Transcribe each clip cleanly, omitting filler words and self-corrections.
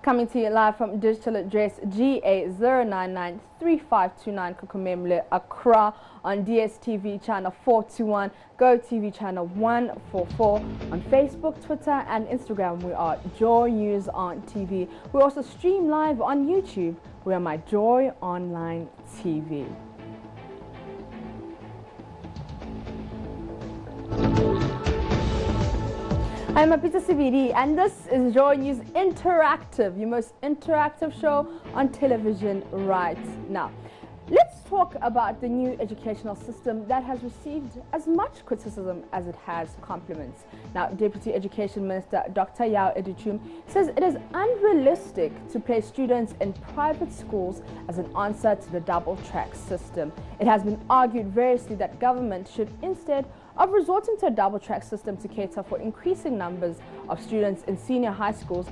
Coming to you live from digital address GA0993529 Kukumemle, Accra, on DSTV channel 421, Go TV channel 144, on Facebook, Twitter and Instagram we are Joy News on TV. We also stream live on YouTube. We are My Joy Online TV. I'm Apita Siviri and this is JoyNews Interactive, your most interactive show on television right now. Let's talk about the new educational system that has received as much criticism as it has compliments. Now, Deputy Education Minister Dr. Yao Edichum says it is unrealistic to place students in private schools as an answer to the double-track system. It has been argued variously that government should instead of resorting to a double-track system to cater for increasing numbers of students in senior high schools,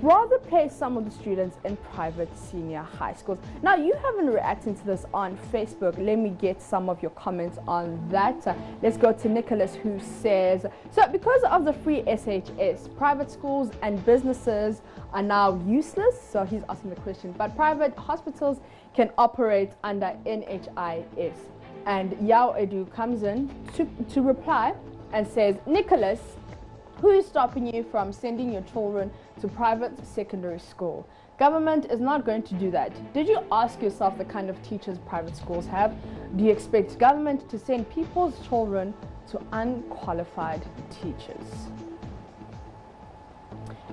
rather place some of the students in private senior high schools. Now, you have been reacting to this on Facebook. Let me get some of your comments on that. Let's go to Nicholas, who says, so because of the free SHS, private schools and businesses are now useless. So he's asking the question, but private hospitals can operate under NHIS. And Yao Edu comes in to reply and says, Nicholas, who is stopping you from sending your children to private secondary school? Government is not going to do that. Did you ask yourself the kind of teachers private schools have? Do you expect government to send people's children to unqualified teachers?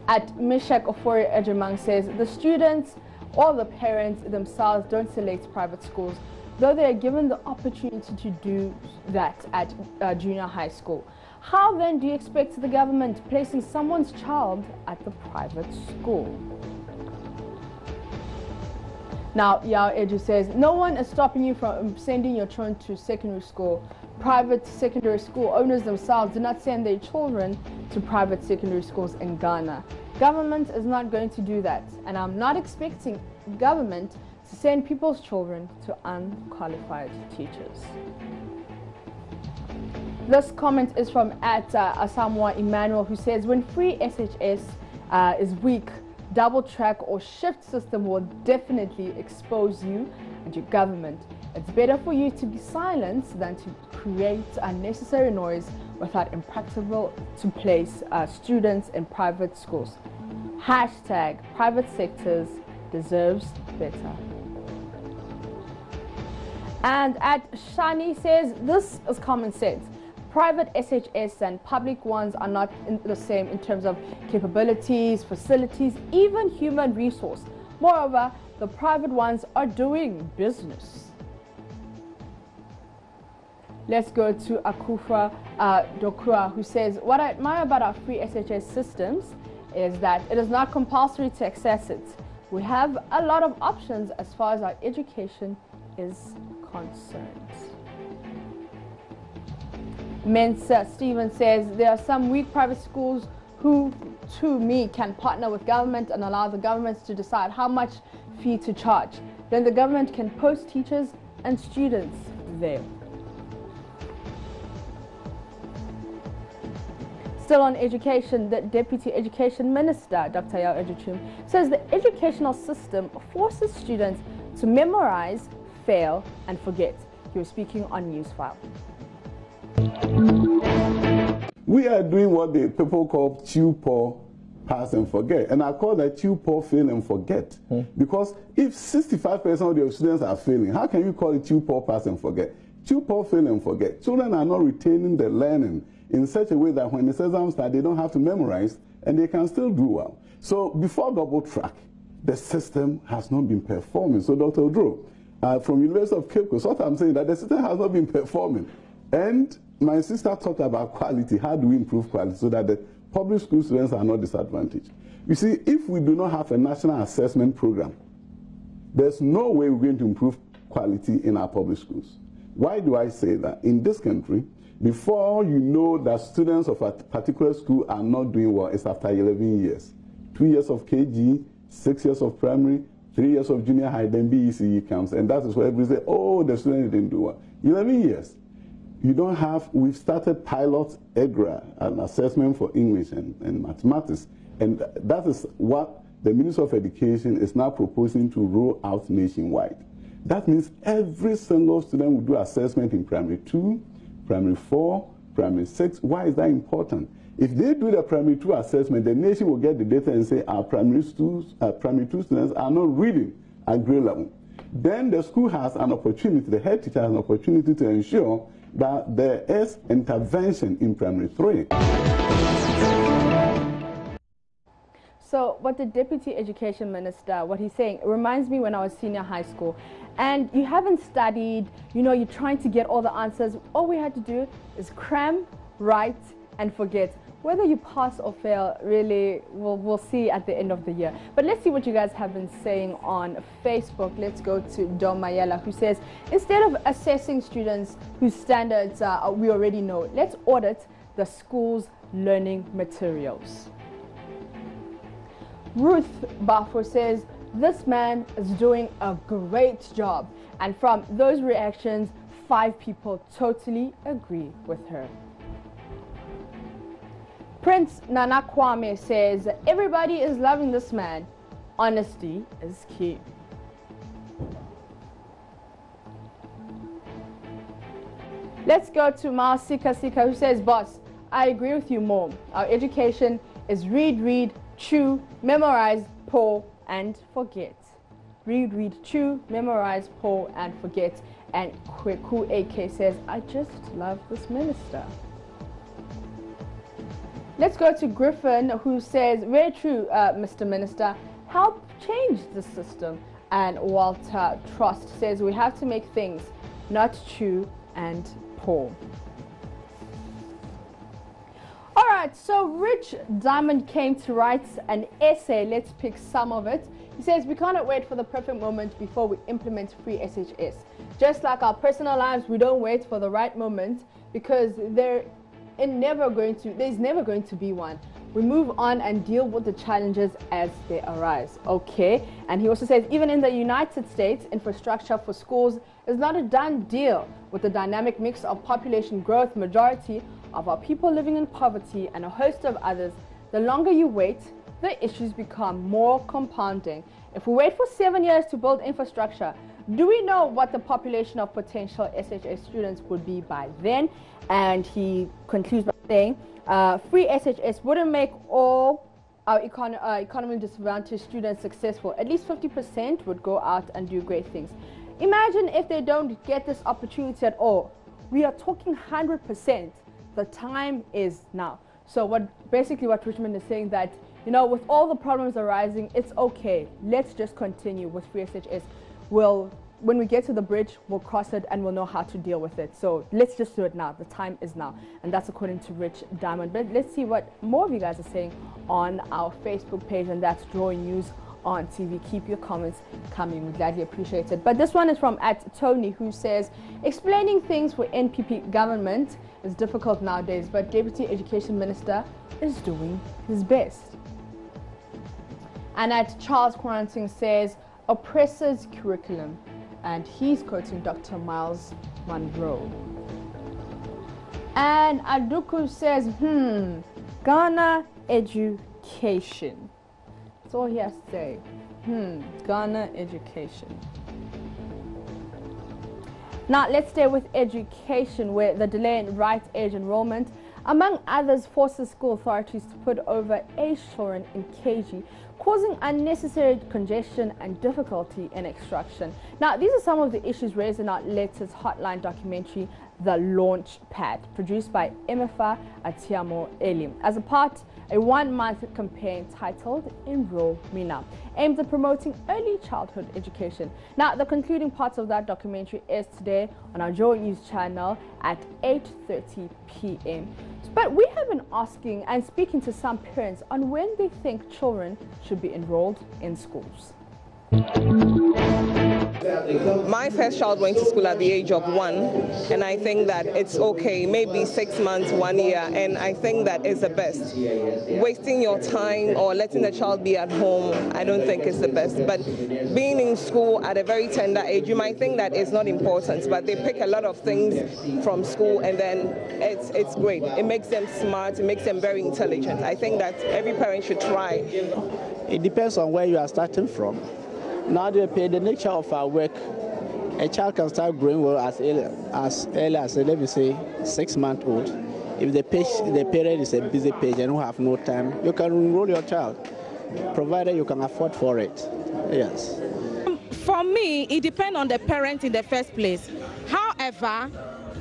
At Mishak Ofori Ejimang says, the students or the parents themselves don't select private schools, though they are given the opportunity to do that at junior high school. How then do you expect the government placing someone's child at the private school? Now, Yao Eju says, no one is stopping you from sending your children to secondary school. Private secondary school owners themselves do not send their children to private secondary schools in Ghana. Government is not going to do that, and I'm not expecting government to send people's children to unqualified teachers. This comment is from Asamoah Emmanuel, who says, when free SHS is weak, double track or shift system will definitely expose you and your government. It's better for you to be silenced than to create unnecessary noise without impractical to place students in private schools. Hashtag private sectors deserves better. And at Shani says, this is common sense. Private SHS and public ones are not the same in terms of capabilities, facilities, even human resource. Moreover, the private ones are doing business. Let's go to Akufa Dokura, who says, what I admire about our free SHS systems is that it is not compulsory to access it. We have a lot of options as far as our education is concerned. Mensa Stephen says, there are some weak private schools who, to me, can partner with government and allow the governments to decide how much fee to charge. Then the government can post teachers and students there. Still on education, the Deputy Education Minister, Dr. Yao Edichum, says the educational system forces students to memorize, fail and forget. He was speaking on Newsfile. We are doing what the people call chew, pour, pass and forget. And I call that chew, pour, fail and forget. Because if 65% of your students are failing, how can you call it chew, pour, pass and forget? Chew, pour, fail and forget. Children are not retaining the learning in such a way that when the exams start, they don't have to memorize and they can still do well. So before double track, the system has not been performing. So Dr. Odro, from University of Cape Coast, what I'm saying that the system has not been performing. And my sister talked about quality. How do we improve quality so that the public school students are not disadvantaged? You see, if we do not have a national assessment program, there's no way we're going to improve quality in our public schools. Why do I say that? In this country, before you know that students of a particular school are not doing well, it's after 11 years. 2 years of KG, 6 years of primary, 3 years of junior high, then BECE comes. And that is where everybody says, oh, the student didn't do well. 11 years. You don't have, we've started pilot EGRA, an assessment for English and mathematics. And that is what the Ministry of Education is now proposing to roll out nationwide. That means every single student will do assessment in primary 2, primary 4, primary 6. Why is that important? If they do the primary 2 assessment, the nation will get the data and say our primary 2 students are not reading at grade level. Then the school has an opportunity, the head teacher has an opportunity to ensure that there is intervention in primary 3. So what the Deputy Education Minister, what he's saying, it reminds me when I was senior high school and you haven't studied, you know, you're trying to get all the answers. All we had to do is cram, write, and forget. Whether you pass or fail, really, we'll see at the end of the year. But let's see what you guys have been saying on Facebook. Let's go to Dom Mayela, who says, instead of assessing students whose standards we already know, let's audit the school's learning materials. Ruth Bafo says, this man is doing a great job. And from those reactions, 5 people totally agree with her. Prince Nana Kwame says, everybody is loving this man. Honesty is key. Let's go to Ma Sika Sika, who says, boss, I agree with you, Mom. Our education is read, read, chew, memorize, pour, and forget. Read, read, chew, memorize, pour, and forget. And Kweku AK says, I just love this minister. Let's go to Griffin, who says, very true, Mr. Minister, help change the system. And Walter Trust says, we have to make things, not chew and pour. All right, so Rich Diamond came to write an essay. Let's pick some of it. He says, we cannot wait for the perfect moment before we implement free SHS. Just like our personal lives, we don't wait for the right moment because there's never going to be one. We move on and deal with the challenges as they arise. Okay. And he also says, even in the United States, infrastructure for schools is not a done deal. With the dynamic mix of population growth, majority of our people living in poverty, and a host of others, the longer you wait, the issues become more compounding. If we wait for 7 years to build infrastructure, do we know what the population of potential SHS students would be by then? And he concludes by saying, free SHS wouldn't make all our economically disadvantaged students successful. At least 50% would go out and do great things. Imagine if they don't get this opportunity at all. We are talking 100%. The time is now. So what Richmond is saying, that, you know, with all the problems arising, it's okay. Let's just continue with free SHS. When we get to the bridge, we'll cross it and we'll know how to deal with it. So let's just do it now. The time is now. And that's according to Rich Diamond. But let's see what more of you guys are saying on our Facebook page, and that's Joy News on TV. Keep your comments coming. We gladly appreciate it. But this one is from @Tony, who says, explaining things for NPP government is difficult nowadays, but Deputy Education Minister is doing his best. And Charles Quaranting says, oppressors curriculum. And he's quoting Dr. Miles Monroe. And Aduku says, Ghana education. That's all he has to say. Ghana education. Now let's stay with education, where the delay in right age enrollment, among others, forces school authorities to put over age children in KG, causing unnecessary congestion and difficulty in instruction. Now, these are some of the issues raised in our latest Hotline documentary, The Launch Pad, produced by Emefa Atiamo Eli, as a part of a 1-month campaign titled Enroll Me Now, aimed at promoting early childhood education. Now, the concluding parts of that documentary is today on our Joy News channel at 8:30 p.m. But we have been asking and speaking to some parents on when they think children should be enrolled in schools. My first child went to school at the age of 1, and I think that it's okay, maybe 6 months, 1 year, and I think that is the best. Wasting your time or letting the child be at home, I don't think is the best. But being in school at a very tender age, you might think that it's not important, but they pick a lot of things from school, and then it's great. It makes them smart, it makes them very intelligent. I think that every parent should try. It depends on where you are starting from. Now the nature of our work, a child can start growing well as early as let me say 6 months old. If the parent is a busy page and you have no time, you can enroll your child, provided you can afford for it. Yes. For me, it depends on the parent in the first place. However,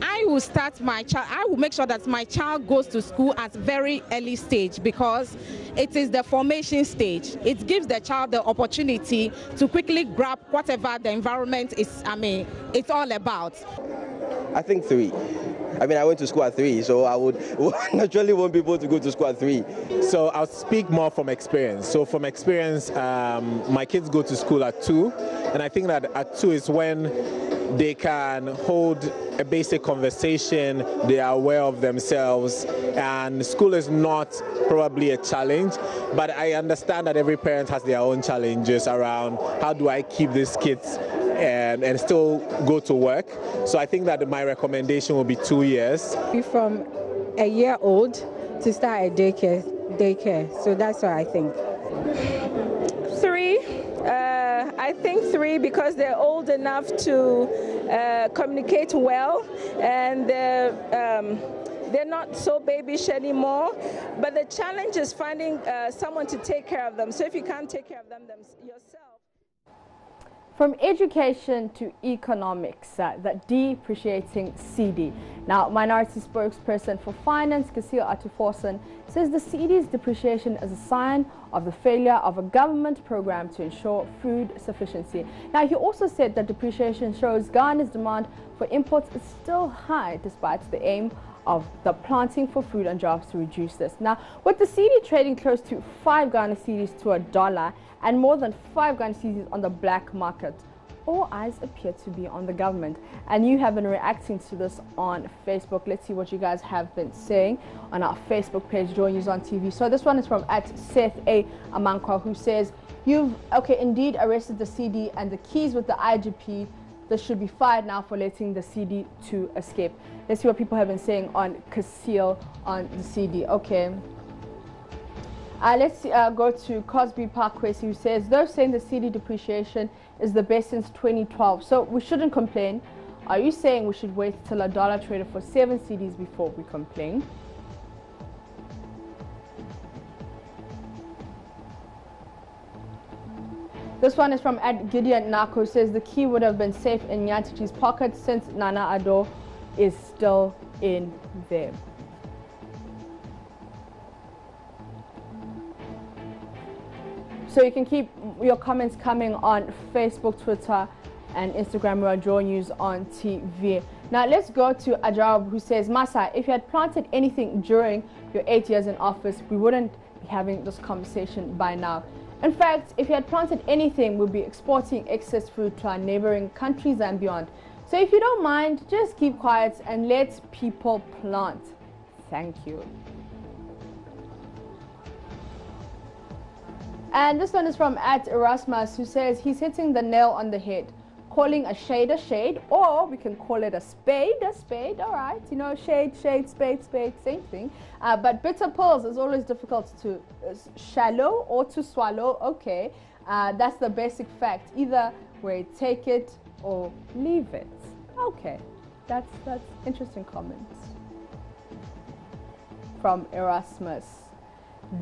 I will start my child, I will make sure that my child goes to school at very early stage, because it is the formation stage. It gives the child the opportunity to quickly grab whatever the environment is, it's all about. I think 3. I went to school at 3, so I would naturally want people to go to school at 3. So I'll speak more from experience. So from experience, my kids go to school at 2, and I think that at 2 is when they can hold a basic conversation, they are aware of themselves, and school is not probably a challenge, but I understand that every parent has their own challenges around how do I keep these kids and still go to work. So I think that my recommendation will be 2 years. From a year old to start a daycare. So that's what I think. 3. I think 3 because they're old enough to communicate well, and they're not so babyish anymore. But the challenge is finding someone to take care of them. So if you can't take care of them yourself. From education to economics, the depreciating CD. Now, minority spokesperson for finance, Kasil Atuforsen, says the CD's depreciation is a sign of the failure of a government program to ensure food sufficiency. Now, he also said that depreciation shows Ghana's demand for imports is still high, despite the aim of the planting for food and jobs to reduce this. Now, with the CD trading close to 5 Ghana cedis to $1 and more than 5 Ghana cedis on the black market, all eyes appear to be on the government. And you have been reacting to this on Facebook. Let's see what you guys have been saying on our Facebook page, JoyNews on TV. So this one is from @Seth A. Amankwa, who says, you've indeed arrested the CD and the keys with the IGP. This should be fired now for letting the CD to escape. Let's see what people have been saying on Kasil on the CD. Okay. Let's go to Cosby Parkway, who says, they're saying the CD depreciation is the best since 2012, so we shouldn't complain. Are you saying we should wait till $1 traded for 7 CDs before we complain? This one is from Gideon Nako, says the key would have been safe in Nyatichi's pocket since Nana Addo is still in there. So you can keep your comments coming on Facebook, Twitter, and Instagram. We're JoyNews on TV. Now let's go to Ajab, who says, Masa, if you had planted anything during your 8 years in office, we wouldn't be having this conversation by now. In fact, if you had planted anything, we'd be exporting excess food to our neighboring countries and beyond. So if you don't mind, just keep quiet and let people plant. Thank you. And this one is from @Erasmus, who says he's hitting the nail on the head, calling a shade, or we can call it a spade, all right. You know, shade, spade, same thing. But bitter pills is always difficult to swallow or to swallow. Okay, that's the basic fact. Either way, take it or leave it. Okay, that's interesting comments from Erasmus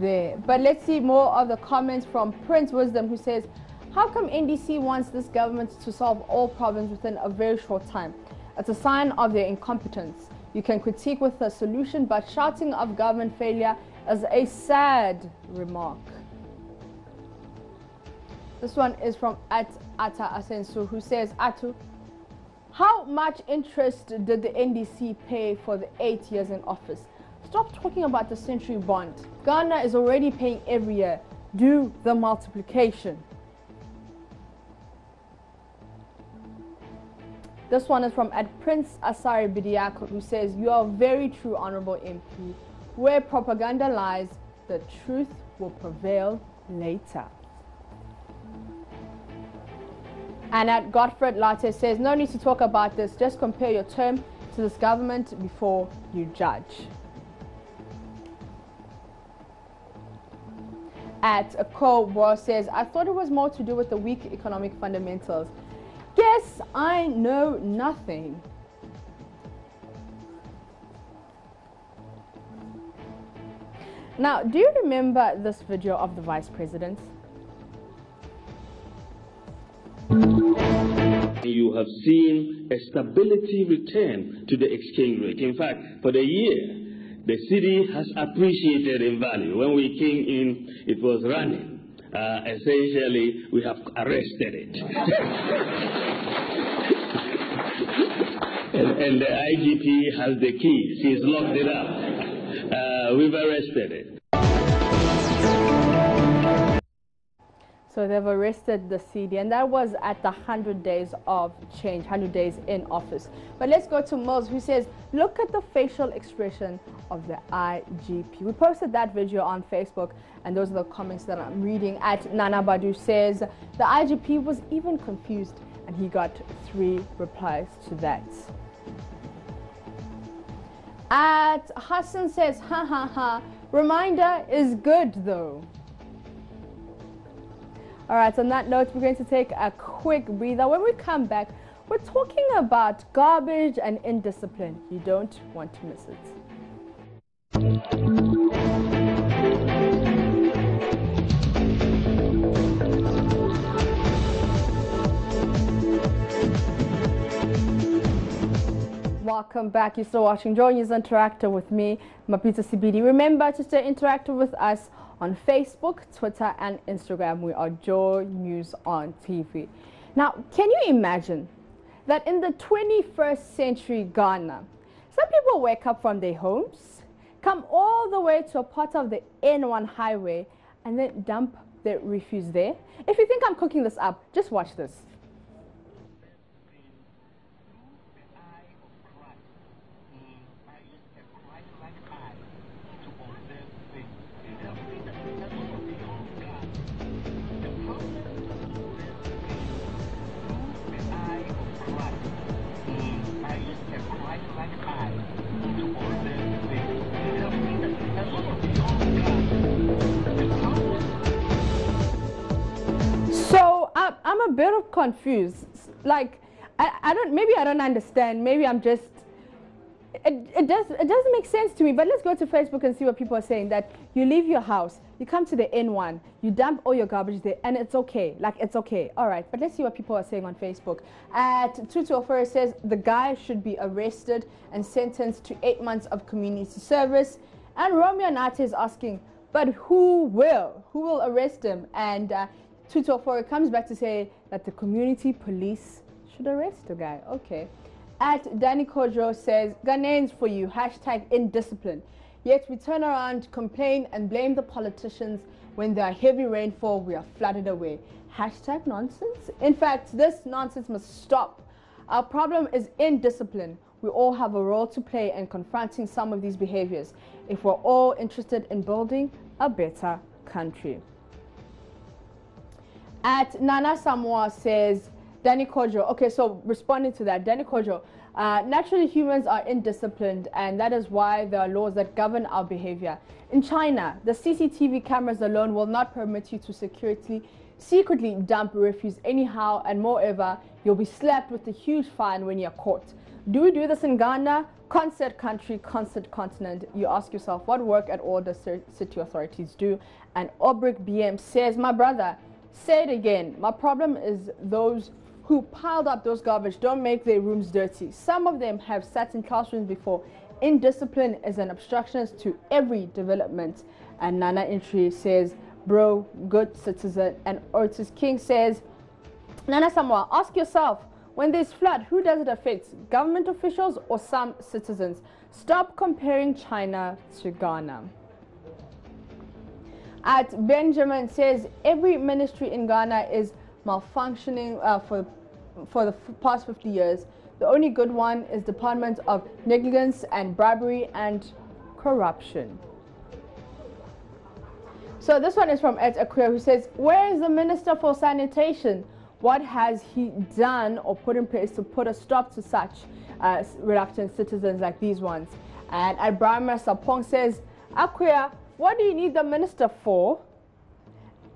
there. But let's see more of the comments from Prince Wisdom, who says, how come NDC wants this government to solve all problems within a very short time? It's a sign of their incompetence. You can critique with a solution, but shouting of government failure is a sad remark. This one is from Ata Asensu, who says, Atu, how much interest did the NDC pay for the 8 years in office? Stop talking about the century bond. Ghana is already paying every year. Do the multiplication. This one is from Prince Asari Bidiako, who says, "You are very true, Honorable MP. Where propaganda lies, the truth will prevail later." And at Godfred Latte says, "No need to talk about this. Just compare your term to this government before you judge." At a Co-War says, "I thought it was more to do with the weak economic fundamentals. Guess I know nothing." Now, do you remember this video of the Vice President? You have seen a stability return to the exchange rate. In fact, for the year, the cedi has appreciated in value. When we came in, it was running. Essentially, we have arrested it. and the IGP has the key. She's locked it up. We've arrested it. So they've arrested the cedi, and that was at the 100 days of change, 100 days in office. But let's go to Mills, who says, "Look at the facial expression of the IGP." We posted that video on Facebook, and those are the comments that I'm reading. At Nana Badu says, "The IGP was even confused," and he got 3 replies to that. At Hassan says, "Ha ha ha, reminder is good though." All right, on that note, we're going to take a quick breather. When we come back, we're talking about garbage and indiscipline. You don't want to miss it. Welcome back. You're still watching JoyNews Interactive with me, Mapita CBD. Remember to stay interactive with us on Facebook, Twitter, and Instagram. We are JoyNews on TV. Now, can you imagine that in the 21st century Ghana, some people wake up from their homes, come all the way to a part of the N1 highway, and then dump their refuse there? If you think I'm cooking this up, just watch this. So I'm a bit confused. Like, I don't understand. Maybe I'm just, it doesn't make sense to me. But let's go to Facebook and see what people are saying. That you leave your house, you come to the N1, you dump all your garbage there, and it's okay. Like, it's okay. All right, but let's see what people are saying on Facebook. At Tutu says the guy should be arrested and sentenced to 8 months of community service. And Romeo Nate is asking, but who will arrest him? And Tutu comes back to say that the community police should arrest the guy. Okay. At Danny Kojo says, Ghanaians for you, hashtag indiscipline. Yet we turn around, complain and blame the politicians when there are heavy rainfall, we are flooded away. Hashtag nonsense. In fact, this nonsense must stop. Our problem is indiscipline. We all have a role to play in confronting some of these behaviors if we're all interested in building a better country. At Nana Samoa says, Danny Kojo, okay, so responding to that, Danny Kojo, naturally humans are indisciplined, and that is why there are laws that govern our behavior. In China, the CCTV cameras alone will not permit you to secretly dump refuse anyhow, and moreover, you'll be slapped with a huge fine when you're caught. Do we do this in Ghana? Concert country, concert continent. You ask yourself, what work at all does city authorities do? And Obrick BM says, my brother, say it again. My problem is those who piled up those garbage don't make their rooms dirty. Some of them have sat in classrooms before. Indiscipline is an obstructionist to every development. And Nana Entry says, bro, good citizen. And Otis King says, Nana Samoa, ask yourself, when there's flood, who does it affect? Government officials or some citizens? Stop comparing China to Ghana. At Benjamin says, every ministry in Ghana is malfunctioning for the past 50 years. The only good one is Department of Negligence and Bribery and Corruption. So this one is from Ed Akua, who says, where is the Minister for Sanitation? What has he done or put in place to put a stop to such reluctant citizens like these ones? And Abraham Sapong says, Akua, what do you need the minister for?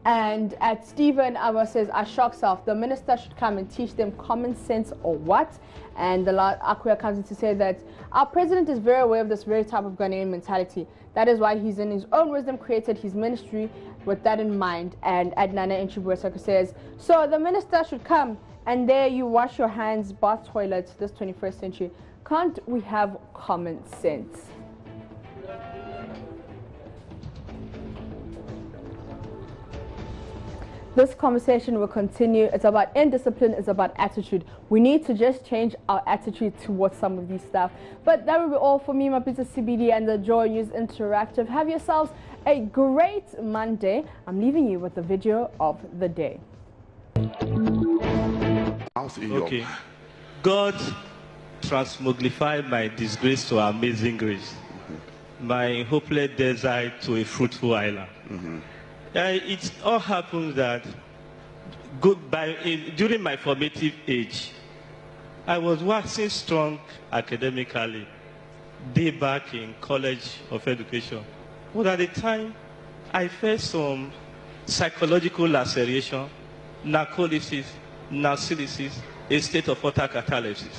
And at Stephen Ava says, I shock self, the minister should come and teach them common sense or what? And the Akua comes in to say that our president is very aware of this very type of Ghanaian mentality. That is why he's in his own wisdom created his ministry with that in mind. And Adnana Enchibuesaka says, so the minister should come and there you wash your hands, bath toilets, this 21st century. Can't we have common sense? This conversation will continue. It's about indiscipline, it's about attitude. We need to just change our attitude towards some of these stuff. But that will be all for me, Mapita CBD and the JoyNews Interactive. Have yourselves a great Monday. I'm leaving you with the video of the day. Okay. God transmogrified my disgrace to amazing grace. My hopeless desert to a fruitful island. It all happens that during my formative age, I was waxing strong academically, day back in College of Education. But at the time, I felt some psychological laceration, narcolepsy, narcolepsy, a state of utter catalepsis.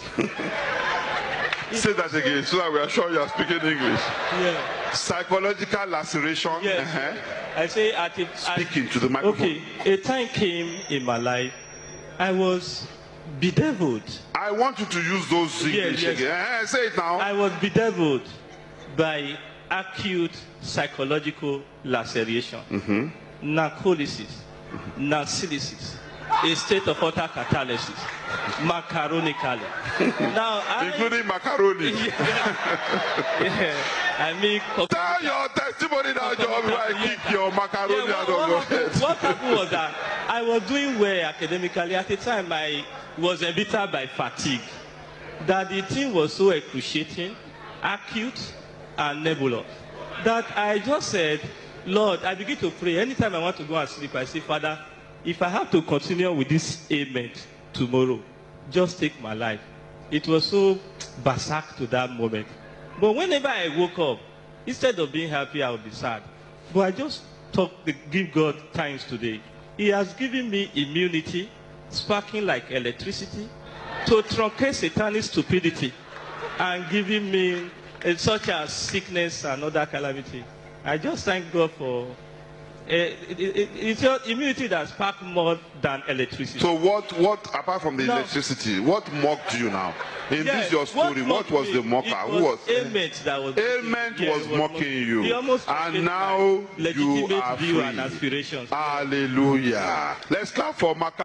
Say that again, so that we are sure you are speaking English. Yeah. Psychological laceration. Yes. I say speaking to the microphone. Okay, a time came in my life, I was bedeviled. I want you to use those English again. Say it now. I was bedeviled by acute psychological laceration, narcolepsy, narcolepsy, a state of utter catalepsis, macaronically. Now, including macaroni. I mean, tell your testimony now, John, where I kick your macaroni out of your head. What happened was that I was doing well academically. At the time, I was embittered by fatigue. That the thing was so excruciating, acute, and nebulous, that I just said, Lord, I begin to pray. Anytime I want to go and sleep, I say, Father, if I have to continue with this ailment tomorrow, just take my life. It was so berserk to that moment. But whenever I woke up, instead of being happy, I would be sad. But I just give God thanks today. He has given me immunity, sparking like electricity, to truncate satanic stupidity, and giving me such as sickness and other calamity. I just thank God for it's your immunity that sparks more than electricity. So what apart from the electricity, what mocked you now? In this your story, what was the mocker? Who was ailment that was mocking you? And now you are free. And aspirations. Hallelujah. Let's clap for Maka.